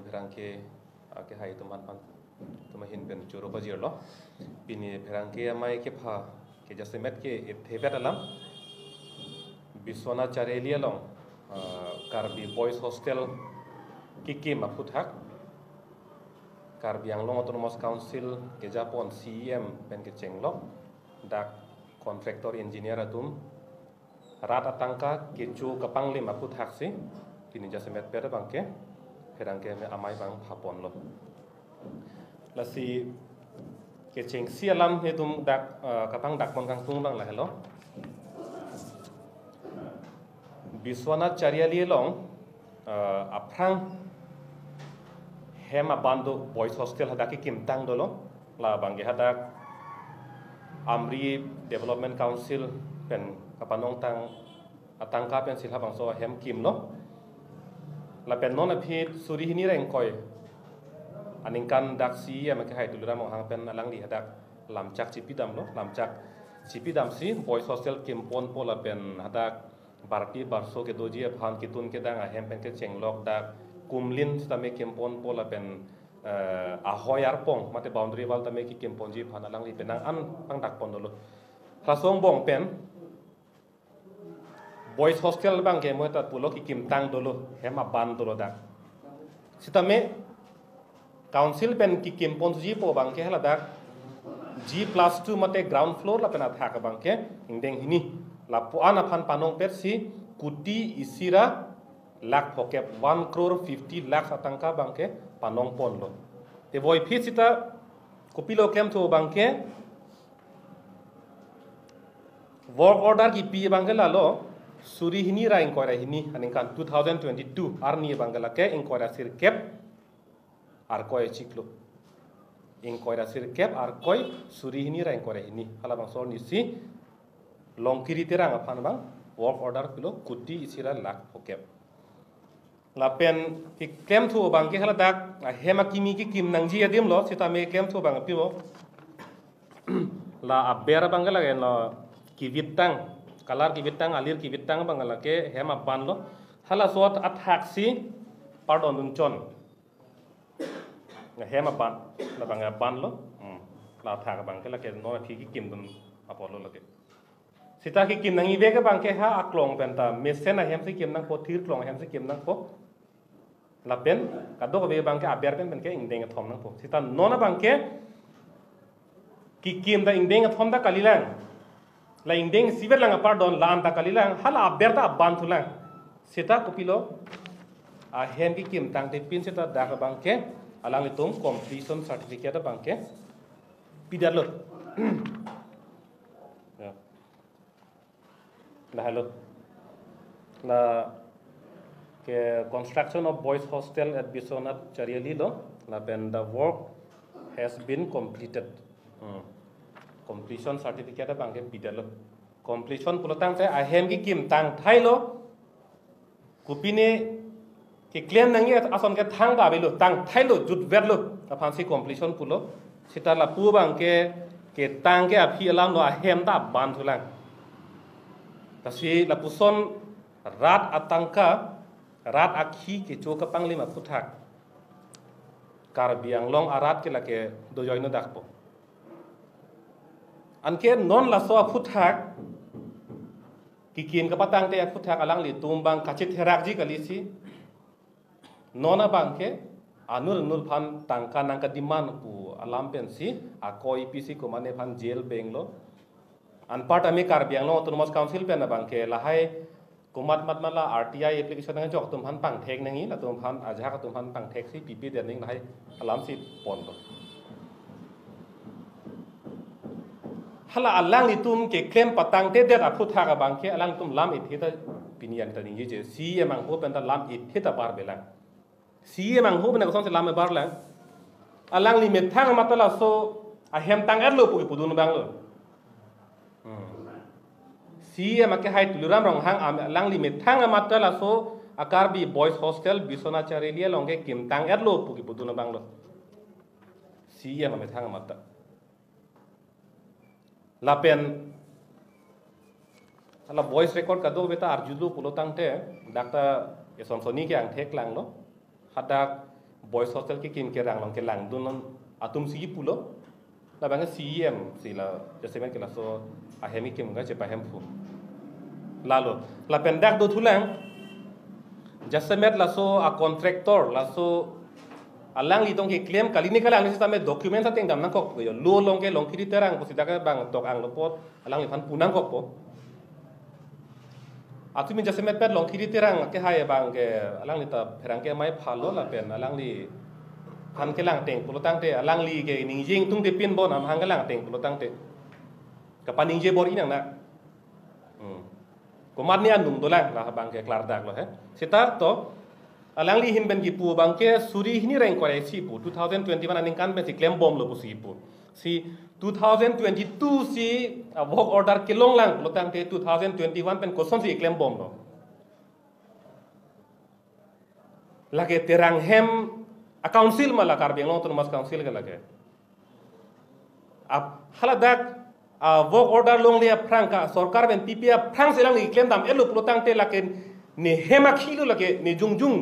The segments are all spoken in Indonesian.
berangke ke hai teman pan hin ben churo bajir lo bini berangke amai ke pha ke jasemet ke thebet alam biswana charelia long karbi boys hostel kiki maputhak karbi anglong autonomous council ke japon cem ben ke chenglok dak contractor engineer atum rat atangka ke chu kapangli maputhak si bini jasemet pera bangke berangke me amai bang hapon lo lasi ke cheng si alam he tum dak kapang dak mon kang tung bang la hello biswana chariali long aprang hema bando boys hostel hadaki kimtang dolo la bangge hadak amri development council pen kapanong tang atangka pen silha bangso hem kim lo la pen non aphi suri hini reng koi aningkan dak si ya make hai tulura mo hang pen alang di hadak lamchak chipidam lo lamchak chipidam si boys hostel kim pon pola pen hadak barti barso ke doji phan kitun ke dang hem pen ke chenglok dak kumlin tame kim pon pola pen ahoyar pong mate boundary wal tame ki kim ponji phan alang li penang an ang dak pon dolo rasong bong pen boys hostel bang ke mo ta pulo ki kim tang dolo hema ban dolo dak sitame council pen ki kim pon ji po bang ke hala dak G+2 mate ground floor la pena thak bang ke ingdeng hini la pu ana phan panong pet si kuti isira lakh phokep 1 crore 50 lakhs atangka bang ke panong pon lo te boy phi sita kopilo kem tho bang ke work order ki pi bang ke la lo suri hini ra inquiry hini aningkan 2022 arni bangala ke inquiry sir kep ar koy chiklo inquiry sir kep ar koy suri hini ra inquiry hini hala bang so ni si long kiri terang aphan bang work order pilo kuti isira lakh phokep la pen ki kem thu bang ke hala dak hema kimi ki kim nangji adim lo sita me kem thu bang piwo la abera bangala ke no ki vitang kalar ki bitang alir ki bitang bangala ke hema ban lo hala sot athak si pardon dun chon hema ban la banga ban lo la thak bang ke la ke no thi ki kim dun apolo lage sita ki kim nangi ve ke bang ke ha aklong penta mesen a hem si kim nang po thir klong hem si kim nang po la pen ka do ve bang ke aber pen ke ingdeng thom nang po sita nona bang ke ki kim da ingdeng thom da kalilang la indeng siber lang pardon lan ta kalilang hala aberta ban thulang seta kopilo a hem ki kim tang te pin seta da bangke alang litum completion certificate bangke pidalo ya la hello la ke construction of boys hostel at Bisonat Chariali lo la pen the work has been completed completion certificate bangke bidalo completion pulotang se ahem ki kim tang thailo kupine ki claim nangi ason ke thang ba belo tang thailo jut verlo aphansi completion pulo sita la pu bangke ke tang ke aphi alam no ahem da ban thulang tasi la puson rat atangka rat akhi ke choka pangli ma puthak kar biang long arat ke la ke do joino dakpo anke non la so puthak kikin kapatang te puthak alang li tumbang kachit herak ji kalisi nona bangke anul nul phan tangka nangka diman pu alam pensi akoi pc ko mane phan jail benglo anpart ami kar bianglo autonomous council pen bangke lahai kumat mat mala rti application nang jok tum phan pang thek nangi la tum phan aja ka tum phan pang thek si pp den ning lahai alam si pon lo hala alang litum ke claim patang te det aputha ka bangke alang tum lam ithita pinian ta ni je si emang ho pen ta lam ithita bar belang si emang ho ben ko son se lam bar lang alang li methang matala so a hem tang er lo pu pudun bang lo si emang ke hai tuluram rong hang alang li methang matala so akar bi boys hostel bisona charelia longge kim tang er lo pu pudun bang lo si emang methang matata lapen ala voice record kado beta arjudu pulotang te dakta esonsoni ke ang thek lang lo hadak boys hostel ke kim ke rang long ke lang dunon atum si pulo la bang CEM sila jasemen ke la so ahemi kim ga cepa hem fu lalu la pendak do thulang jasemet la so a contractor la so alang li tong ke claim kali ni kala ang sistem document sa tingdam nang kok yo lo long ke long kiri terang posida ka bang tok ang lopot alang li pan punang kok po atu min jasemet pet long kiri terang ke hai bang ke alang li ta perang ke mai phalo la pen alang li han ke lang teng pulo tang te alang li ke ning jing tung te pin bon am hang ke lang teng pulo tang te ka paning je bor inang na ko mat ni anum dolang la bang ke klar dak lo he sita to alang li hin ben gi pu bang ke suri hini reng ko si pu 2021 aning kan ben si claim bom lo pu si pu si 2022 si work order ke long lang lo tang te 2021 pen ko son si claim bom lo lage terang hem a council mala kar beng long to mas council ke lage ab haladak work order long le franka sarkar ben PPA frank selang li claim dam elo pro tang te lake ne hema khilo lake ne jungjung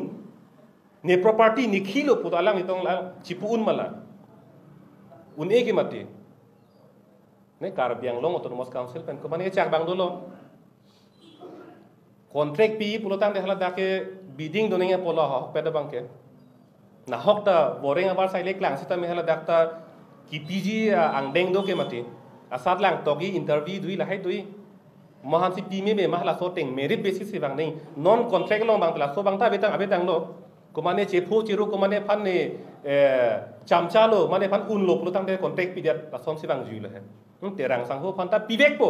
ne property ni khilo pu alang itong lang chipu un mala un ege mati ne kar beng long autonomous council pen ko mane chak bang dolo contract pi pu tang te haladak ke bidding do ne pola ho peda bang ke na hok ta boring abar sai lek lang sita me haladak ta ki PG ang deng do ke mati asat lang togi interview dui la hai dui mahan si pi me mahla so teng merit basis se bang nei non contract long bang la so bang ta abetang lo ko mane che pho chiru ko mane phan ne chamcha lo mane phan un lo plo tang de contract pi dat la som si bang ju la he terang sang ho phan ta pibek po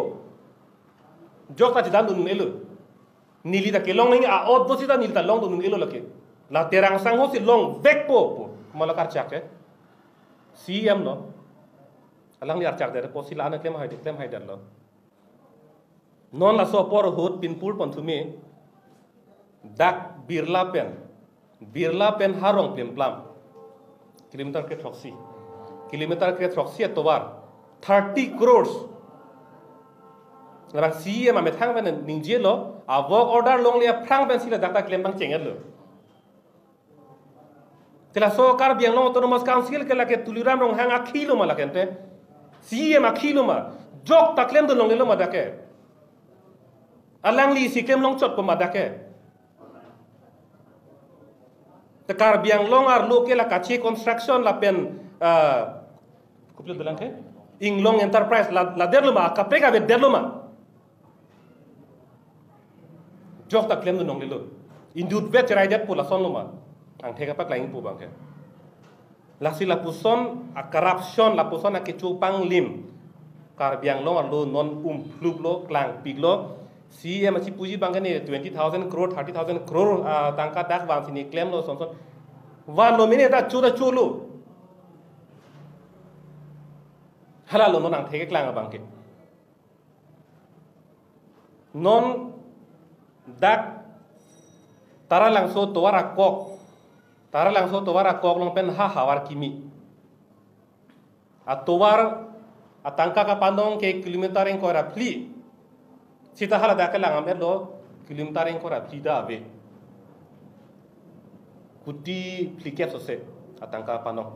jok ta jidan dun nelu nili ta ke long nei a od do si ta nili ta long dun nelu la ke la terang sang ho si long vek po mala kar chak ke CM no alang ni archak der posila ana claim hai der lo non la so por hot pinpur pon thumi dak birla pen harong plam kilometer ke troxi tobar 30 crores la CM ame thang ben ningje lo a work order long le frang ben sila dak claim bang chengel lo tela so kar biang long autonomous council ke la ke tuliram rong hang akhilo mala kente CM akhilo ma jok ta claim do long le ma dake alang li si claim long chot ko ma dake te kar biang long ar lo ke la kachi construction la pen kuplo dalang ke ing long enterprise la derlo ma ka pega be derlo ma jok ta claim do long le lo indut vet raidet pula son lo ma ang thega pak lain pu bang ke lasi la puson a corruption la puson a kichu pang lim kar biang long ar lo non flub lo klang pig lo CM achi puji bang ne 20,000 crore 30,000 crore tangka dak bang sini claim lo son wa nominate ta chu lo hala lo non ang thege klang bang ke non dak tara lang so towara kok long pen hawar kimi atowar atangka ka pandong ke kilometer en kora pli sita hala da kala ngam lo kilometer en kora pli da ave kuti plikep so se atangka pandong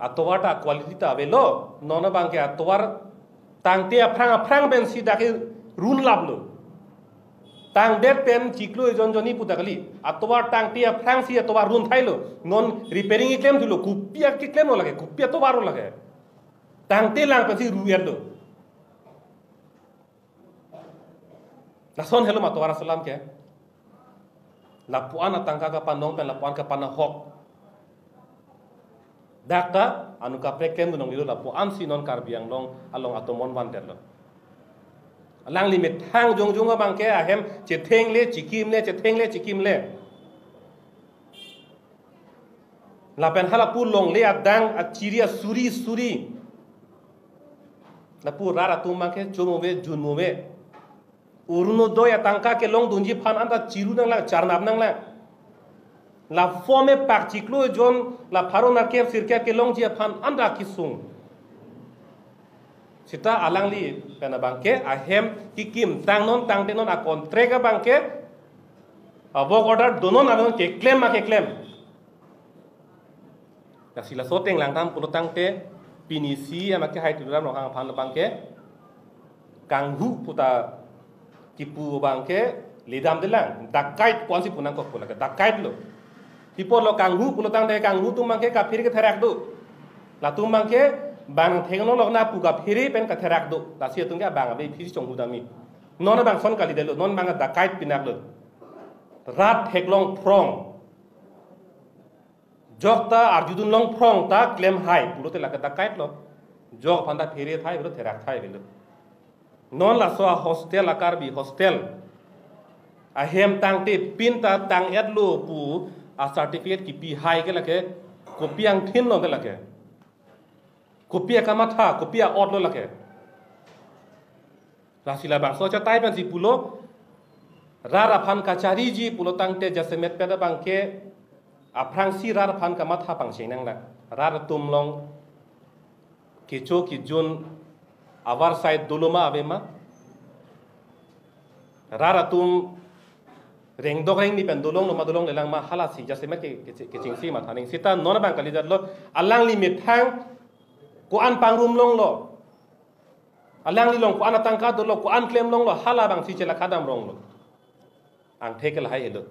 atowar ta quality ta ave lo nona bang ke atowar tangte aprang ben si da ke run lablo tang det pen chiklo joni putakali atowar tang tia fransi atowar run thailo non repairing e claim dilo kupia ke claim no lage kupia to baro lage tang te lang pen si ruerdo la son helo matowar salam ke la puan atangka ka pandong pen la puan ka pana hok dakta anu ka pre claim no ngilo la puan si non karbiang long along atomon wan derlo lang limit hang jong bang ke ahem che theng le chikim le la pen hala pu long le adang a chiria suri la pu rara tu bang ke chomove junmove urno doya tangka ke long dunji phan anda chiru nang la charnab nang la fome pak chiklo jon la pharona ke sirke ke long ji phan anda kisung sita alang li pena bangke ahem kikim tang te non a contract bangke work order donon alon ke claim ya sila so teng lang tam pulo tang te pinisi ama ke hai tu ram hang phan bang ke kanghu puta kipu bang ke lidam de lang dakait pon si punang ko pula ke dakait lo tipo lo kanghu pulo tang te kanghu tu mang ke ka phir ke therak du la tu mang ke bang theng lo na pu ka phiri pen ka therak du la sia tung ke bang be phiri chong hu dami non bang son kali de lo non bang dakait pinak lo rat thek long prong jokta arjudun long prong ta claim hai pulo te la ka dakait lo jok phanda phiri thai bro therak thai belo non la so hostel akar bi hostel a hem tang te pin ta tang et lo pu a certificate ki pi hai ke lake copy ang thin lo ke lake copy ka ma tha copy a ot lo lake rasila bang so cha tai ban si pulo rara phan kachari ji pulo tang te jase met pe da bang ke a phrang si rara phan ka ma tha pang sing nang la rara tum long ki cho ki jun avar side doloma avema rara tum reng dogeng ni pen dolong no madolong lelang ma hala si jase met ke ching si ma thaning sita non bang kali dar lo alang li mit thang ko an pang rum long lo alang li long ko an tang ka do lo ko an claim long lo hala bang si chela khadam rong lo ang thekel hai elo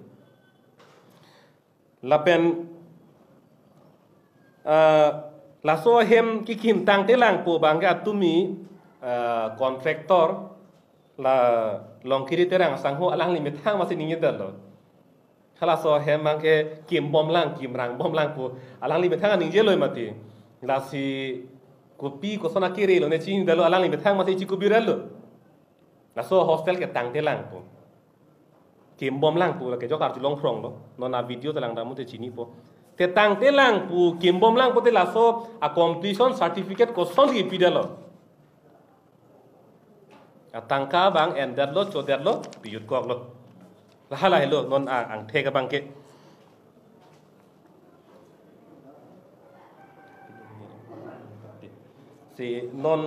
la pen la so hem ki kim tang te lang po bang ga tumi contractor la long kiri terang sang ho alang limit hang masih ningit lo khala so hem mang ke kim bom lang kim rang bom lang po alang limit hang ning je loy mati la si kopi ko sona kiri lo ne chin dalo alang limit hang masih chiku birel lo la so hostel ke tang te lang po kim bom lang po la ke jokar long prong lo no na video te lang da mu te chini po te tang te lang po kim bom lang po te la so a completion certificate ko son ki pidalo tangka bang endat lo chodet lo piyut kok lo la hala lo non ang theka bang ke si non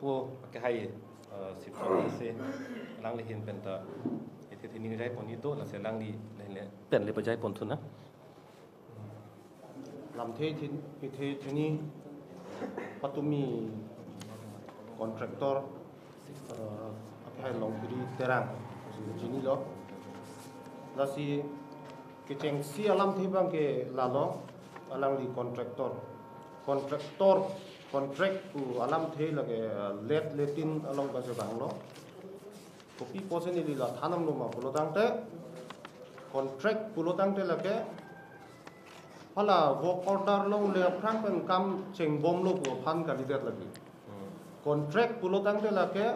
pu ke hai si pon si lang li hin pen ta ite thini jai pon itu la se lang li le pen le bajai pon thun na lam the thin ite thini patumi contractor hai long kiri terang jini lo la si ke cheng si alam thi bang ke la lo alang li contract ku alam the la ke let letin along ka se bang lo kopi posen ni la thanam lo ma pulo tang te contract pulo tang te la ke hala work order lo le phrang pen kam cheng bom lo ko phan ka li det lagi contract pulo tang te la ke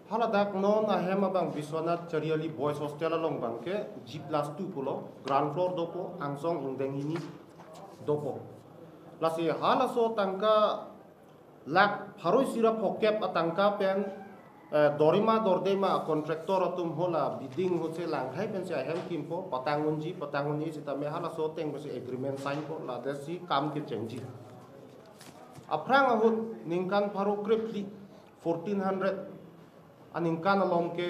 hala dak non a hema bang Biswanath Chariali boys hostel along bang ke G+2 pulo ground floor dopo angsong ingdengini dopo lasi hala so tangka lak pharoi sira phokep atangka pen dorima dordema contractor atum hola bidding hoche langkhai pen se hem kimpo patangunji sita me hala so teng bese agreement sign ko la desi kam ke chengji aprang ahut ningkan pharo kripli 1400 aningkan alom ke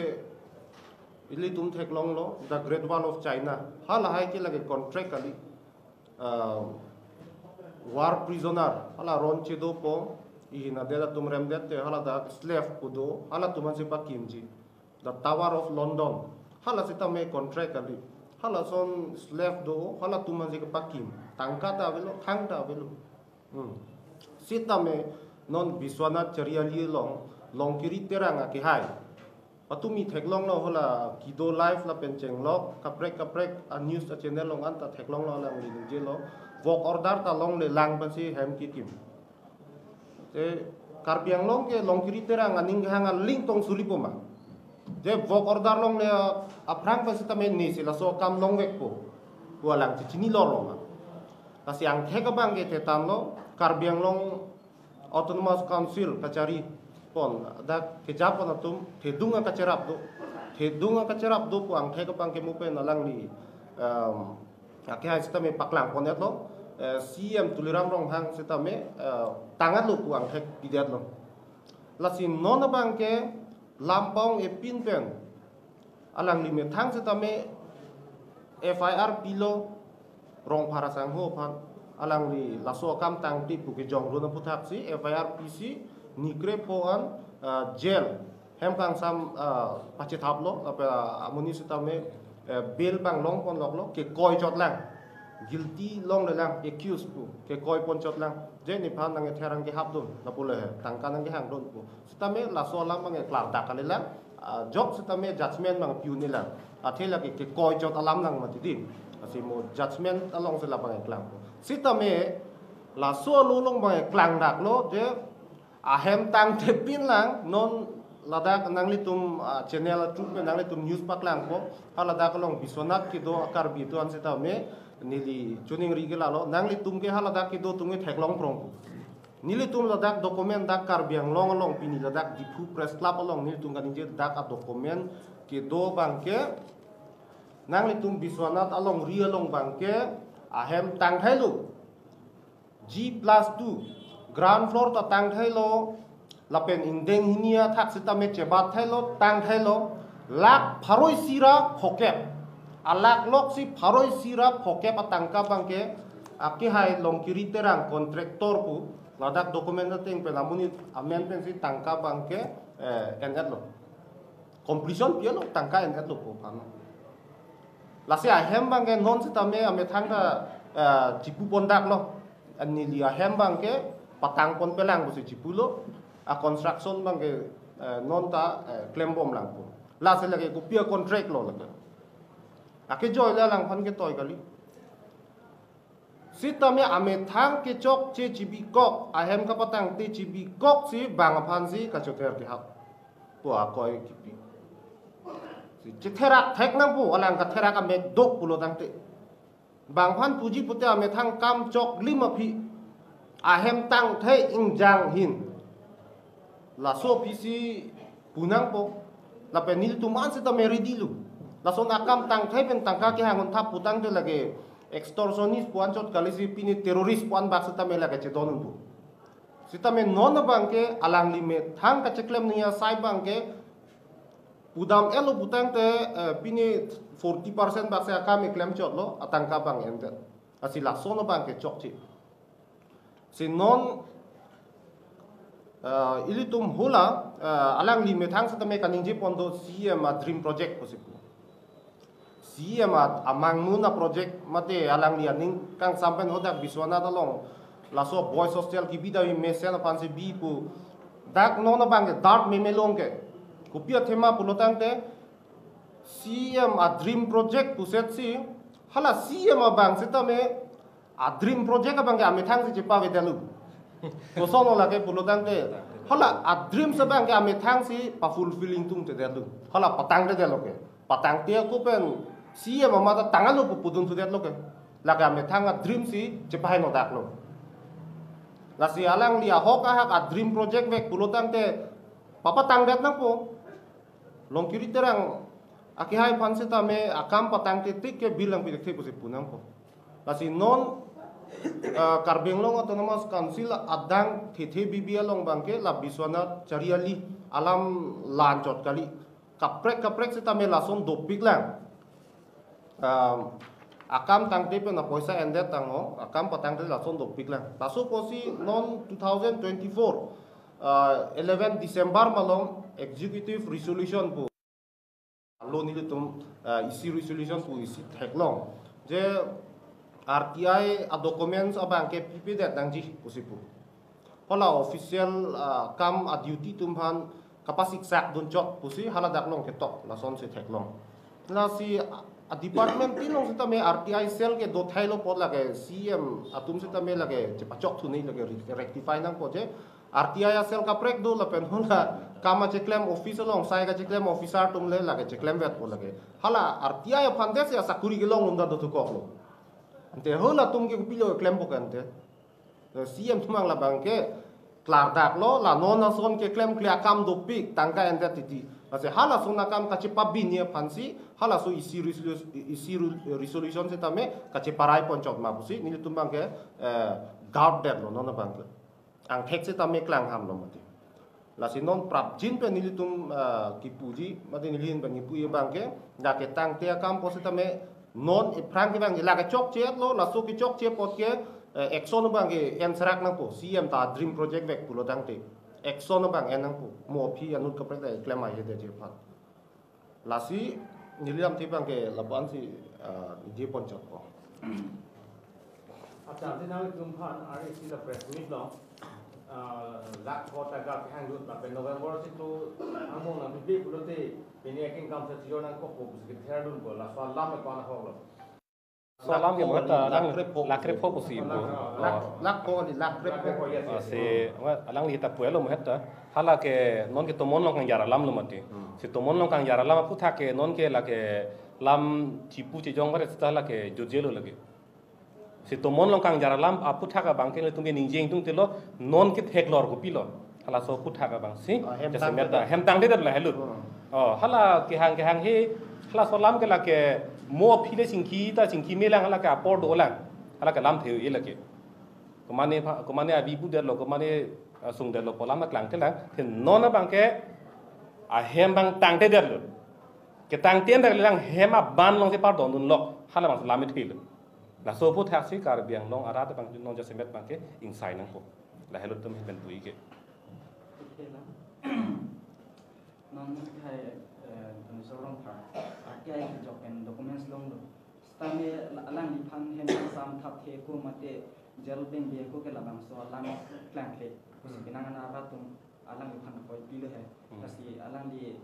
ili tum thek long lo the great wall of china hala hai ke lage contract kali war prisoner hala ron che do po I na de tum rem de te hala da slave kudo hala tuman se pa kimji the tower of london hala sita me contract kali hala son slave do hala tuman se pa kim tangka ta velo thang ta velo sita me non Biswanath Chariali long kiri terang ki hai patumi theklong lo hola kido live la pencheng lok kaprek a news a channel long anta theklong lo la ngi je lo vok order ta long le lang pan si hem ki kim te karpiang long ke long kiri terang aning hanga link tong sulipoma je vok order long le aprang pa sita men ni sila so kam long wek po walang chini lo ma ta siang theka bang ke te tam lo karbiang long autonomous council kachari pon da kejapon atum thedunga kacerap do po ang theka pang ke mupen alang ni ake hai sita me paklang pon lo CM tuliram rong hang sita me tangat lo po ang thek pidat lo lasin non bang ke lampong e pin pen alang ni me thang sita me FIR pilo rong parasang ho pan alang li laso kam tang ti pu ke jong ru na puthak si FIRPC nikre poan jail hem kang sam pache thap lo apa amuni sita me bail bang long pon lok lo ke koi chot lang guilty long le lang accused pu ke koi pon chot lang je ni phan nang therang ke hap dun na pule tang kan nang ke hang dun pu sita me laso lam bang klar da kale lang jok sita me judgment bang piu ni lang athela ke koi chot alam lang ma ti di asi mo judgment along se la bang klang pu sita me laso lu long bang klang dak lo je ahem tang te pin lang non ladak nang litum channel tu nang litum news pak lang po haladak long bisonat ki do akar bi to an seta me nili chuning ri gela lo nang litum ke haladak ki do tungi theklong prong nili tum ladak document dak kar biang long long pini ladak dipu press club long nili tum kan je dak a document ki do bangke nang litum bisonat along ri along bangke ahem tang thailu G+2 ground floor ta tang thailo lapen indeng hinia thak sita me chebat thailo tang thailo lak pharoi sira phokep alak lok si pharoi sira phokep atangka bangke aki hai longkiri terang kontraktor pu ladak dokumen ting pe namuni amendment si tangka bangke engat lo completion pia lo tangka engat lo pu pan lasi ahem bangke non sita me ame thangka jipu pondak lo ani li ahem bangke patang pon pelang bu si jipu lo a construction bang ke non ta claim bom lang po la se lage ko pia contract lo lage ake joy la lang phan ke toy kali sita me ame thang ke chok che chibi kok ahem ka patang te chibi kok si bang phan si ka choter ke hap po a koi kipi si che thera thek nang po alang ka thera ka me dok pulo dang te bang phan puji puta ame thang kam chok lima phi ahem tang the ing jang hin la so pisi punang po la penil tuman sita meridilu la so nakam tang thai pen tangka ke hangon thap putang te lage extortionist puan chot kalisi pini terrorist puan bak sita me lage che donun bu sita me non bangke alang lime thang ka cheklem nia sai bangke pudam elo putang te pini 40% bak se akam klem chot lo atangka bang ente asi la so no bangke chok chi si non ilitum hula alang li methang sa tame kaning je pondo CM dream project posipu CM amang muna project mate alang li aning kang sampen hodak biswana dalong laso boys hostel ki bida mi mesen panse bi pu dak nona bang dark me melong ke kupia thema pulotang te CM dream project puset si hala CM bang setame dream project bang ame thang si jepa vedelu Kosono lagi pulutang te, hala a dream sebang ke ame thang si pa fulfilling tung te delu, hala patang te delu ke, patang te aku pen si ya mama ta tangan lu pudun tu delu ke, lagi ame thang a dream si cepahin otak lu, lasi alang dia hoka hak a dream project vek pulutang te, papa tang det nang po, long kiri terang, aki hai panse ta me akam patang te tik ke bilang pidik te pusi punang po, lasi non karbeng long autonomous council adang thethe bibia long bangke la biswana chariali alam lanchot kali kaprek sita me lason dopik lang akam tangte pe na poisa endet tango akam patang te lason dopik lang taso posi non 2024 11 December malong executive resolution pu lo ni tum isi resolution pu isi theklong je RTI a documents abang ke PP dat dangji pusipu. Hala official kam a duty tumhan kapasik sak dun chok pusi hala daklong ke tok la son se theklong. La si a department tilong sita me RTI cell ke do thailo pod lage CM atum sita me lage che pachok thu nei lage rectify nang po je RTI cell ka prek do la pen hola kama che claim officer long sai ka che claim officer tum le lage che claim vet po lage. Hala RTI phande se sakuri ge long unda do thu kok lo. Ante hola tum ke kupilo claim bukan te CM tumang la bangke klar dak lo la nona son ke claim klia kam do pik tangka ente titi ase hala sona kam kache pabinia pansi hala so isi resolution se tame kache parai ponchok ma busi ni tum bangke guard dat lo nona bangke ang thek se tame klang ham lo mati la si non prap jin pe ni tum ki puji mati ni lin bangi puye bangke da ke tang te kam po se tame non prang ke bang la ke chok chet lo la so ki chok che pot ke Exxon bang ke enserak nang po CM ta dream project vek pulo dang te Exxon bang en nang po mo phi anut ka pre te klema ye de je phat lasi niliam ti bang ke laban si je pon chot po อาจารย์ที่นั่งจุมพันอาริสิลาเพรสมิดลองลักพอตะกับแห่งรุ่นแบบเป็นโนเวมเบอร์สิตูอังมงนังพิบุรุษเป็นเอกกัมเซติโยนังก็พบสกิทเทอร์ดุนบุลาสวาลามไม่กวนหอกหรอก Salam yang mata lang krepo posible. lak po ni lak rep po Se alang li ta puelo mata hala ke non ke tomon long kang yara lam lo mati. Se tomon long kang yara lam putha ke non ke la ke lam chipu chi jong bare sta la ke jojelo lage. Se tomon long kang yara lam aputha ka bang ke le tunge ningjeng tung telo non ke thek lor ko pilo. Hala so putha ka bang si jase meta hem tang de la helu. Hala ke hang he hala so lam ke la ke mo phile singki melang hala ka por do lang hala ka lam theu ile ke komane abi bu der lo komane sung der lo polam na klang te lang then non na bang ke a hem bang tang te der lo ke tang tien der lang hem a ban long se par don dun lo hala bang lam me thil la so pu thak si kar biang long arat bang non ja semet bang ke insai nang ko la hello tum ben pui ke non hai sorong par akai jok en documents long lo stame alang di phan hen sam thap the ko mate jel beng be ko ke labang so alang plan ke pinangan ara tum alang di phan ko pile hai kasi alang di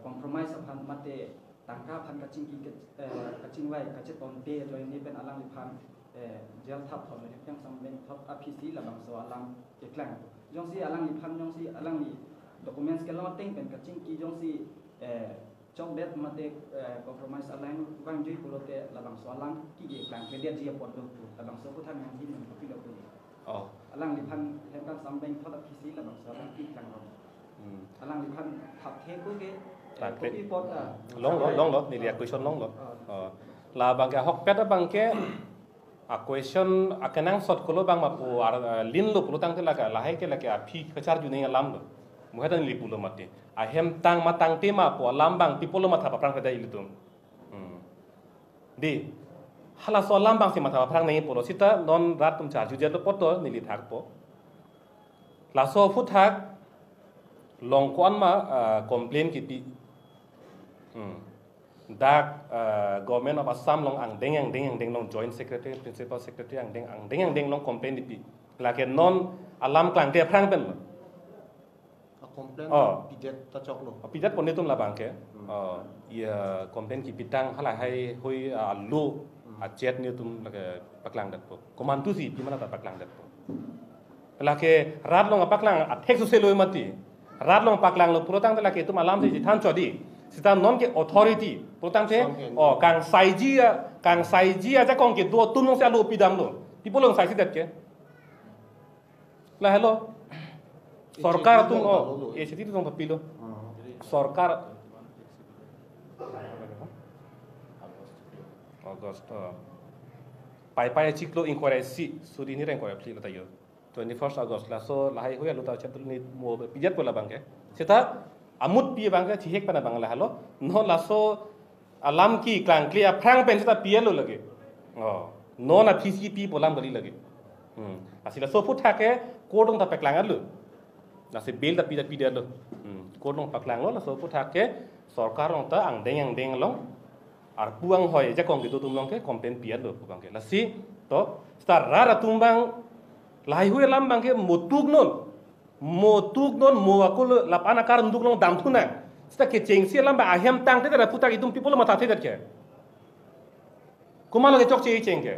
compromise phan mate tangka phan ka ching ki ka ching wai ka che ton te jo ni ben alang di phan jel thap thon ni yang sam beng thap apc labang so alang ke plan jong si alang di phan jong si alang di documents ke lo teng ben ka ching ki jong si trong det mate compromise align bang jui pulote labang so alang ki ge plan ke dia ji pot do labang so ko than yang hin ko pilo ko alang di phan hem kan sam beng thot apc labang so alang ki plan ro alang di phan thap the ko ge ko pi pot long lo ni lia question long lo la bang ke hok pet bang ke a question akanang sot ko lo bang ma pu lin lo pu tang te la ka la hai ke la ke a phi khachar ju nei lam lo muhatan li pulo mate a hem tang matang tema po lambang pipolo matha paprang pada ilitum di hala so lambang si matha paprang nei polo sita non rat tum charju jelo poto nili thak po la so fu thak long kon ma complain ki pi dak government of assam long ang deng long joint secretary principal secretary ang deng long complain di pi la ke non alam klang te prang pen complain pijet ta chok lo pijet pon ni tum la bang ke ia complain ki pitang hala hai hoi lu a jet ni tum la ke paklang dat po koman tu si pi mana ta paklang dat po la ke rat long paklang a thek su se loi mati rat long paklang lo protang la ke tum alam se than chodi sita non ke authority protang se kang sai ji ja kong ke do tum long se lu pidam lo people long sai si dat ke la hello सरकार तुम ये स्थिति तुम पीलो सरकार अगस्त पाई चिकलो इंक्वायरी सी सुरी नि inquiry plea लता यो 21 अगस्त ला सो लाहाय होया लता चतुल नि मो पिजत बोला बांगे सेता अमुत पी बांगे थिहेक पना बांगला हलो नो लासो अलाम की क्लांग क्लिया फ्रांग पेन सेता पीएलो लगे नो ना पीसीपी बोलाम बली लगे असिला सो फुट थाके कोडों ता पेक्लांग अलु nasi bill tapi dia lo kodong paklang lo so puthak ke sarkar ong ta ang deng long ar puang hoi ja kong gitu tum long ke complain pian lo puang ke lasi to star rara tumbang lai hui lam bang ke motuk non mo akul lapana kar nduk long dam thuna sta ke chengsi lam ba ahem tang te da putak itum people ma ta the ke kumalo ke chok che cheng ke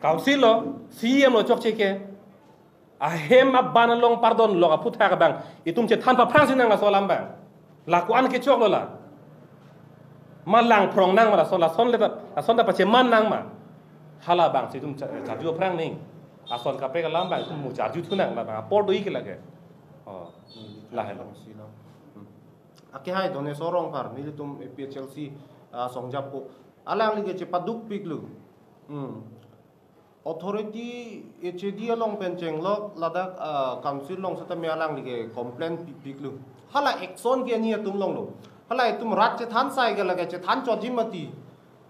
council lo cm lo chok che ke ahem abana long pardon lo aputha ka bang itum che than pa prang sinang la solam bang la ku an ke chok lo la malang prong nang ma so la son le la son da pa che man nang ma hala bang si tum cha ju prang ning a son ka pe ka lam bang tum mu cha ju thu nang la bang por do i ke la ke la hello si no ake hai done sorong par ni tum PHLC songjap ko alang li ke che paduk piklu authority HAD long pencheng lo ladak council long sata me alang li ke complaint piklu hala action ke ni tum long lo hala tum rat che than sai ke la ke che than cho jimati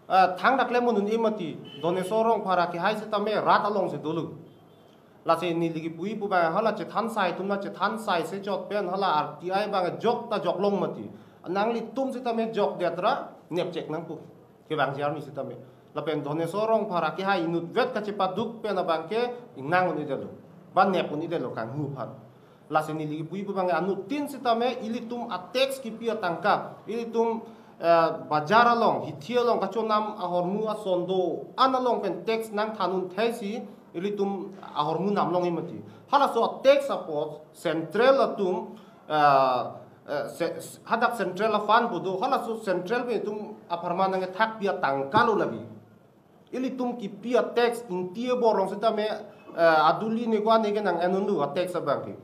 thang dak lemon un imati done sorong phara ki hai se tame rat along se dulu la se ni ligi pui pu ba hala che than sai tum na che than sai se jok pen hala RTI ba jok ta jok long mati nang li tum se tame jok detra nep cek nang pu ke bang jar mi se tame la pen done sorong phara ki hai inut vet ka che paduk pen na bang ke nang un idelo ban nep un idelo kang hu phan la se ni ligi pui pu bang anu tin se tame ili tum a text ki pia tangka ili tum bajar along hitia along kacho nam ahormu asondo analong pen text nang thanun thaisi ili tum ahormu nam long imati hala so text support central atum hadak central fan bodo hala so central be tum aparma nang thak pia tangkalo labi ili tum ki pia text intia borong setame aduli ne kwa ne nang enundu text abangki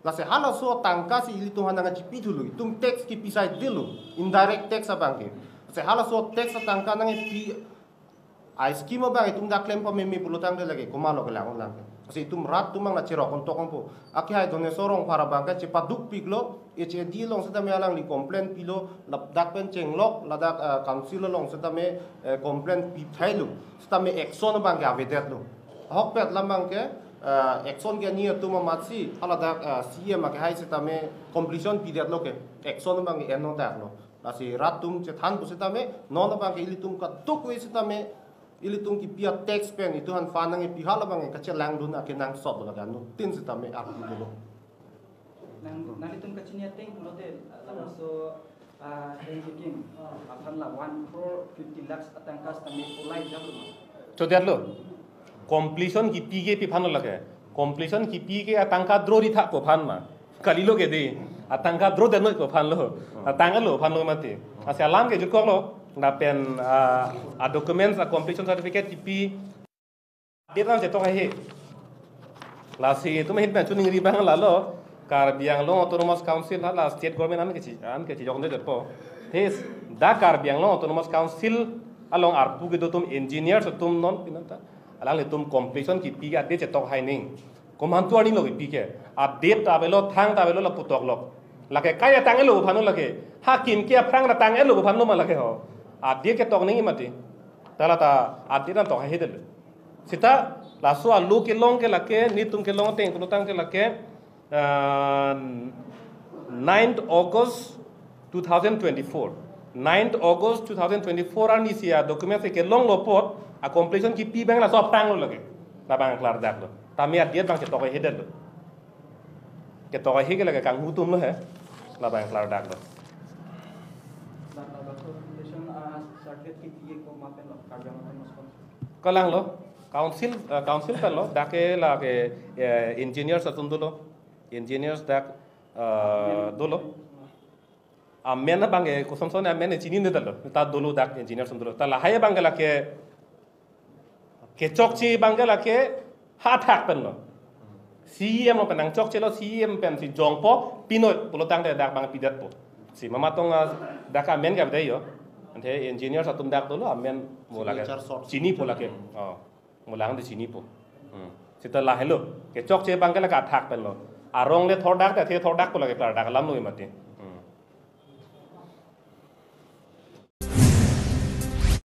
la se hala so tangka si ili tum hananga chipi dulu tum text ki pisai dilu indirect text abangki se hala so text tangka nang pi ai schema bang tum da claim pa memi pulutang de lagi komalo kelang lang se tum rat tum mang na chiro kon tokong po aki hai done sorong para bangka cepat duk piglo eche di long setame alang li complain pilo lap dak pen chenglok la dak council long setame complain pi thailu setame action bang ga vedet lu hok pet lamang ke action ge ni tu mamatsi ala da CM ke hai setame completion period lo ke action bang ge eno dak lo la si ratum che than bu setame non bang ke ili tum ka tuk we setame ili tum ki pia text pen itu han fa nang pi hala bang ka che lang dun ke nang sob la ga no tin setame ak lo nang tum ka chinia teng lo de la so thinking apan la 1 crore 50 lakhs atang kas tami ulai jabu so that lo completion ki pige pi phan lage completion ki pige atangka drori tha ko phan ma kali lo ke de atangka dro de no ko phan lo atanga lo phan lo mate asa lam ke jukok lo na pen a documents a completion certificate ki pi de ram je to he la si tu me hin pen chuning ri bang la lo kar biang lo autonomous council hala state government an ke chi jok de po hes da kar biang lo autonomous council along arpu ke do tum engineer so tum non pinata alang le tum completion ki pi ga de che tok hai ning koman tu ani lo ki pi ke a date ta belo thang ta belo la putok lok la ke kaya tang lo phanu la ke hakim ke phrang la tang lo phanu ma la ke ho a de ke tok ning mati tala ta a de ran tok hai de sita la so a lu ke long ke la ke ni tum ke long teng tu tang ke la ke 9th August 2024 9th August 2024 ani sia document ke long lo pot a completion ki pi bang la so tang lo lage ta bang klar dak lo ta mi adiet bang ke to he del lo ke to he ke lage kang hutum lo he la bang klar dak lo completion certificate ye ko mapen lo karjang mapen kalang lo council pen lo dake la ke engineer satun lo engineers dak dolo amena bange ko somson amena chini ne dalo ta dolo dak engineer sundolo ta la haye bangala ke chokchi bangala ke ha thak pen lo CM lo penang chokche lo CM pen si jongpo pinoi pulo tang de dak bang pidat po si mama tong dak amen ga bdai yo ante engineer satum dak dolo amen mo la chini po la ke mo lang de chini po sita la hello ke chokche bangala ka thak pen lo arong le thor dak ta the thor dak ko la ke klar dak lam noi mate